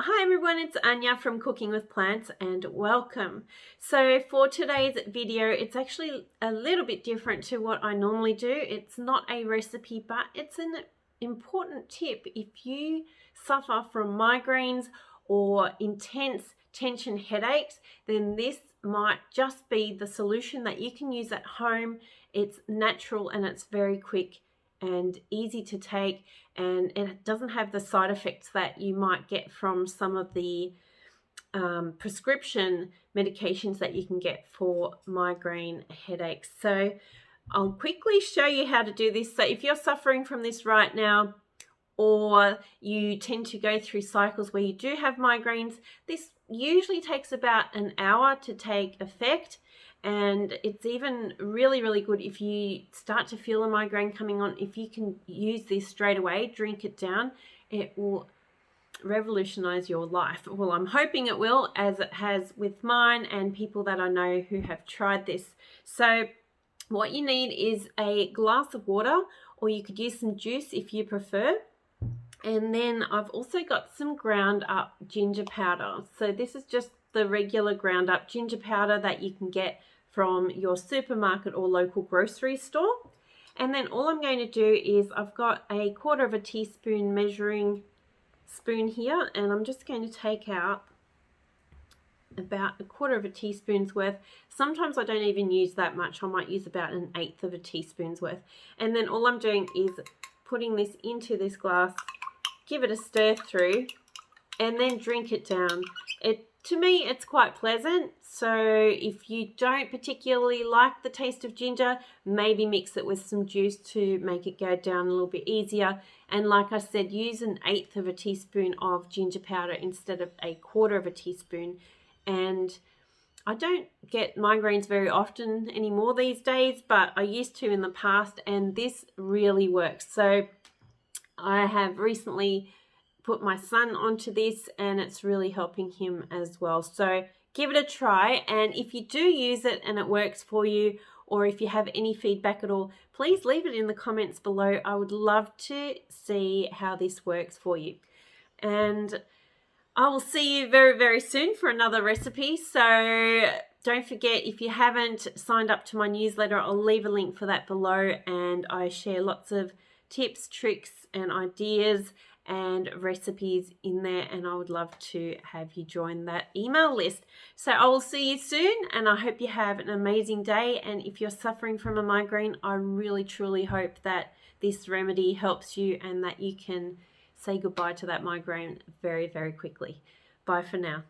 Hi everyone, it's Anja from Cooking with Plants and welcome. So for today's video, it's actually a little bit different to what I normally do. It's not a recipe, but it's an important tip. If you suffer from migraines or intense tension headaches, then this might just be the solution that you can use at home. It's natural and it's very quick and easy to take, and it doesn't have the side effects that you might get from some of the prescription medications that you can get for migraine headaches. So I'll quickly show you how to do this. So if you're suffering from this right now, or you tend to go through cycles where you do have migraines, this usually takes about an hour to take effect. And it's even really good if you start to feel a migraine coming on. If you can use this straight away, drink it down, it will revolutionize your life. Well, I'm hoping it will, as it has with mine and people that I know who have tried this. So what you need is a glass of water, or you could use some juice if you prefer. And then I've also got some ground up ginger powder. So this is just the regular ground up ginger powder that you can get from your supermarket or local grocery store. And then all I'm going to do is I've got a 1/4 teaspoon measuring spoon here, and I'm just going to take out about a 1/4 teaspoon's worth. Sometimes I don't even use that much. I might use about 1/8 teaspoon's worth. And then all I'm doing is putting this into this glass, give it a stir through, and then drink it down. To me, it's quite pleasant. So if you don't particularly like the taste of ginger, maybe mix it with some juice to make it go down a little bit easier. And like I said, use 1/8 teaspoon of ginger powder instead of a 1/4 teaspoon. And I don't get migraines very often anymore these days, but I used to in the past, and this really works. So I have recently put my son onto this, and it's really helping him as well. So give it a try, and if you do use it and it works for you, or if you have any feedback at all, please leave it in the comments below. I would love to see how this works for you. And I will see you very soon for another recipe. So don't forget, if you haven't signed up to my newsletter, I'll leave a link for that below, and I share lots of tips, tricks and ideas and recipes in there, and I would love to have you join that email list. So I will see you soon, and I hope you have an amazing day. And if you're suffering from a migraine, I really truly hope that this remedy helps you and that you can say goodbye to that migraine very quickly. Bye for now.